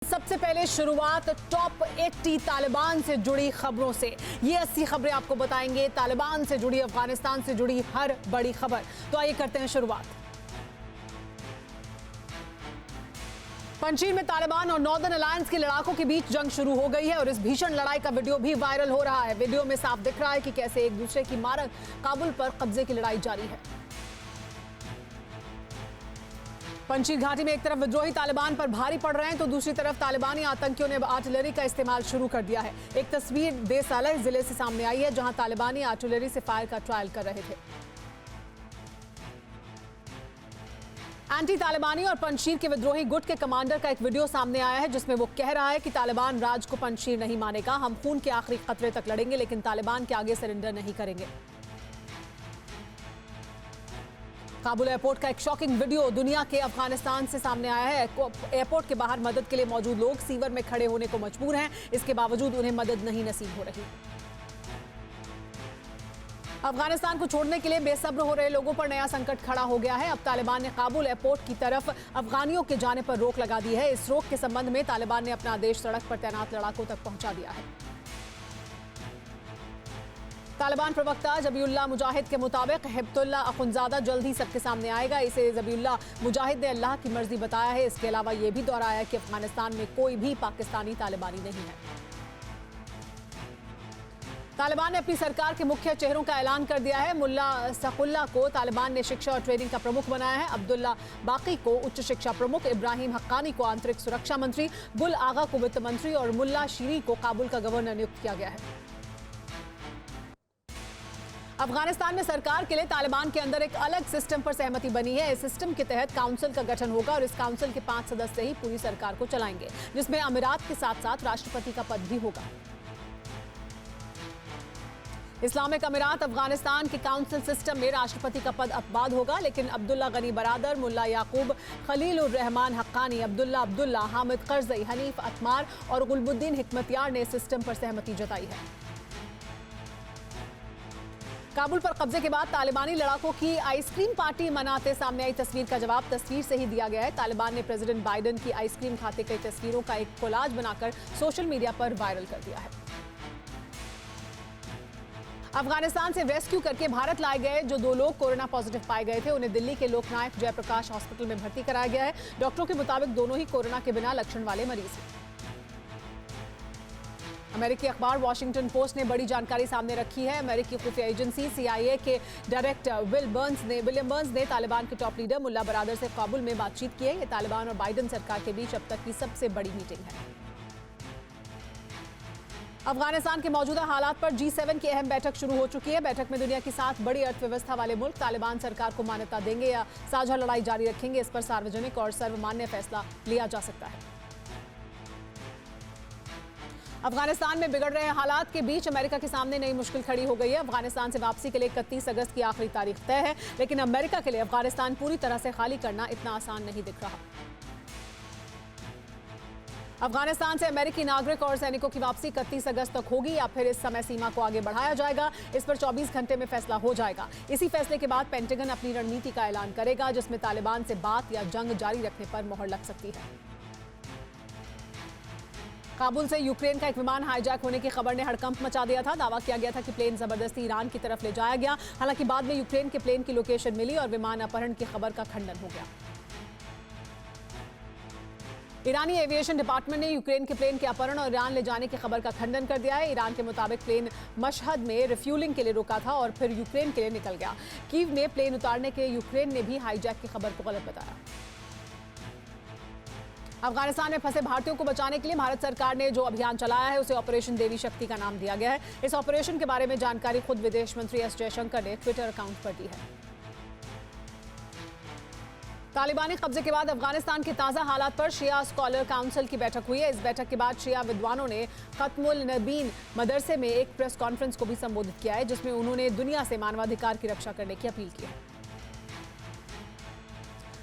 सबसे पहले शुरुआत टॉप 80 तालिबान से जुड़ी खबरों से। ये 80 खबरें आपको बताएंगे तालिबान से जुड़ी, अफगानिस्तान से जुड़ी हर बड़ी खबर। तो आइए करते हैं शुरुआत। पंजशीर में तालिबान और नॉर्दर्न अलायंस के लड़ाकों के बीच जंग शुरू हो गई है और इस भीषण लड़ाई का वीडियो भी वायरल हो रहा है। वीडियो में साफ दिख रहा है कि कैसे एक दूसरे की मारक काबुल पर कब्जे की लड़ाई जारी है। पंजशीर घाटी में एक तरफ विद्रोही तालिबान पर भारी पड़ रहे हैं तो दूसरी तरफ तालिबानी आतंकियों ने आर्टिलरी का इस्तेमाल शुरू कर दिया है। एक तस्वीर बेसालह जिले से सामने आई है जहां तालिबानी आर्टिलरी से फायर का ट्रायल कर रहे थे। एंटी तालिबानी और पंजशीर के विद्रोही गुट के कमांडर का एक वीडियो सामने आया है जिसमें वो कह रहा है कि तालिबान राज को पंजशीर नहीं मानेगा, हम खून के आखिरी खतरे तक लड़ेंगे लेकिन तालिबान के आगे सरेंडर नहीं करेंगे। काबुल एयरपोर्ट का एक शॉकिंग वीडियो दुनिया के अफगानिस्तान से सामने आया है। एयरपोर्ट के बाहर मदद के लिए मौजूद लोग सीवर में खड़े होने को मजबूर हैं, इसके बावजूद उन्हें मदद नहीं नसीब हो रही। अफगानिस्तान को छोड़ने के लिए बेसब्र हो रहे लोगों पर नया संकट खड़ा हो गया है। अब तालिबान ने काबुल एयरपोर्ट की तरफ अफगानियों के जाने पर रोक लगा दी है। इस रोक के संबंध में तालिबान ने अपना आदेश सड़क पर तैनात लड़ाकों तक पहुंचा दिया है। तालिबान प्रवक्ता जबीउल्लाह मुजाहिद के मुताबिक हिब्तुल्लाह अखुंजादा जल्द ही सबके सामने आएगा। इसे जबीउल्लाह मुजाहिद ने अल्लाह की मर्जी बताया है। इसके अलावा यह भी दोहराया कि अफगानिस्तान में कोई भी पाकिस्तानी तालिबानी नहीं है। तालिबान ने अपनी सरकार के मुख्य चेहरों का ऐलान कर दिया है। मुल्ला सकुल्ला को तालिबान ने शिक्षा और ट्रेनिंग का प्रमुख बनाया है। अब्दुल्ला बाकी को उच्च शिक्षा प्रमुख, इब्राहिम हक्कानी को आंतरिक सुरक्षा मंत्री, गुल आगा को वित्त मंत्री और मुल्ला शीरी को काबुल का गवर्नर नियुक्त किया गया है। अफगानिस्तान में सरकार के लिए तालिबान के अंदर एक अलग सिस्टम पर सहमति बनी है। इस सिस्टम के तहत काउंसिल का गठन होगा और इस काउंसिल के 5 सदस्य ही पूरी सरकार को चलाएंगे, जिसमें अमीरात के साथ साथ राष्ट्रपति का पद भी होगा। इस्लामिक अमीरात अफगानिस्तान के काउंसिल सिस्टम में राष्ट्रपति का पद अपवाद होगा, लेकिन अब्दुल्ला गनी बरादर, मुल्ला याकूब, खलील उर रहमान हक्कानी, अब्दुल्ला, हामिद करजई, हनीफ अतमार और गुलबुद्दीन हिकमतयार ने सिस्टम पर सहमति जताई है। काबुल पर कब्जे के बाद तालिबानी लड़ाकों की आइसक्रीम पार्टी मनाते सामने आई तस्वीर का जवाब तस्वीर से ही दिया गया है। तालिबान ने प्रेसिडेंट बाइडेन की आइसक्रीम खाते कई तस्वीरों का एक कोलाज बनाकर सोशल मीडिया पर वायरल कर दिया है। अफगानिस्तान से रेस्क्यू करके भारत लाए गए जो 2 लोग कोरोना पॉजिटिव पाए गए थे उन्हें दिल्ली के लोकनायक जयप्रकाश हॉस्पिटल में भर्ती कराया गया है। डॉक्टरों के मुताबिक दोनों ही कोरोना के बिना लक्षण वाले मरीज हैं। अमेरिकी अखबार वॉशिंगटन पोस्ट ने बड़ी जानकारी सामने रखी है। अमेरिकी खुफिया एजेंसी CIA के डायरेक्टर विलियम बर्न्स ने तालिबान के टॉप लीडर मुल्ला बरादर से काबुल में बातचीत की है। ये तालिबान और बाइडेन सरकार के बीच अब तक की सबसे बड़ी मीटिंग है। अफगानिस्तान के मौजूदा हालात पर G7 की अहम बैठक शुरू हो चुकी है। बैठक में दुनिया की 7 बड़ी अर्थव्यवस्था वाले मुल्क तालिबान सरकार को मान्यता देंगे या साझा लड़ाई जारी रखेंगे, इस पर सार्वजनिक और सर्वमान्य फैसला लिया जा सकता है। अफगानिस्तान में बिगड़ रहे हालात के बीच अमेरिका के सामने नई मुश्किल खड़ी हो गई है। अफगानिस्तान से वापसी के लिए 31 अगस्त की आखिरी तारीख तय है, लेकिन अमेरिका के लिए अफगानिस्तान पूरी तरह से खाली करना इतना आसान नहीं दिख रहा। अफगानिस्तान से अमेरिकी नागरिक और सैनिकों की वापसी 31 अगस्त तक होगी या फिर इस समय सीमा को आगे बढ़ाया जाएगा, इस पर 24 घंटे में फैसला हो जाएगा। इसी फैसले के बाद पेंटागन अपनी रणनीति का ऐलान करेगा जिसमें तालिबान से बात या जंग जारी रखने पर मोहर लग सकती है। काबुल से यूक्रेन का एक विमान हाईजैक होने की खबर ने हड़कंप मचा दिया था। दावा किया गया था कि प्लेन जबरदस्ती ईरान की तरफ ले जाया गया। हालांकि बाद में यूक्रेन के प्लेन की लोकेशन मिली और विमान अपहरण की खबर का खंडन हो गया। ईरानी एविएशन डिपार्टमेंट ने यूक्रेन के प्लेन के अपहरण और ईरान ले जाने की खबर का खंडन कर दिया है। ईरान के मुताबिक प्लेन मशहद में रिफ्यूलिंग के लिए रुका था और फिर यूक्रेन के लिए निकल गया। कीव में प्लेन उतारने के यूक्रेन ने भी हाईजैक की खबर को गलत बताया। अफगानिस्तान में फंसे भारतीयों को बचाने के लिए भारत सरकार ने जो अभियान चलाया है उसे ऑपरेशन देवी शक्ति का नाम दिया गया है। इस ऑपरेशन के बारे में जानकारी खुद विदेश मंत्री एस जयशंकर ने ट्विटर अकाउंट पर दी है। तालिबानी कब्जे के बाद अफगानिस्तान के ताज़ा हालात पर शिया स्कॉलर काउंसिल की बैठक हुई है। इस बैठक के बाद शिया विद्वानों ने खत्मुल नबीन मदरसे में एक प्रेस कॉन्फ्रेंस को भी संबोधित किया है जिसमें उन्होंने दुनिया से मानवाधिकार की रक्षा करने की अपील की है।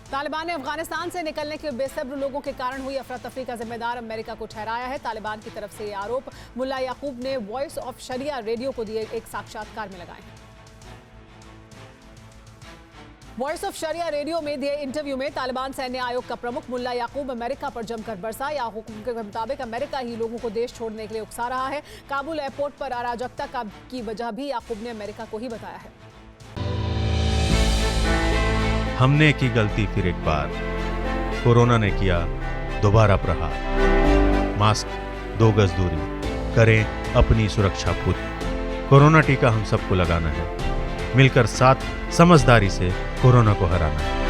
तालिबान ने अफगानिस्तान से निकलने के बेसब्र लोगों के कारण हुई अफरा तफरी का जिम्मेदार अमेरिका को ठहराया है। तालिबान की तरफ से ये आरोप मुल्ला याकूब ने वॉइस ऑफ शरिया रेडियो को दिए एक साक्षात्कार में लगाए हैं। वॉइस ऑफ शरिया रेडियो में दिए इंटरव्यू में तालिबान सैन्य आयोग का प्रमुख मुल्ला याकूब अमेरिका पर जमकर बरसा। याकूब के मुताबिक अमेरिका ही लोगों को देश छोड़ने के लिए उकसा रहा है। काबुल एयरपोर्ट पर अराजकता की वजह भी याकूब ने अमेरिका को ही बताया है। हमने की गलती फिर एक बार, कोरोना ने किया दोबारा प्रहार। मास्क, 2 गज दूरी, करें अपनी सुरक्षा खुद। कोरोना टीका हम सबको लगाना है, मिलकर साथ समझदारी से कोरोना को हराना है।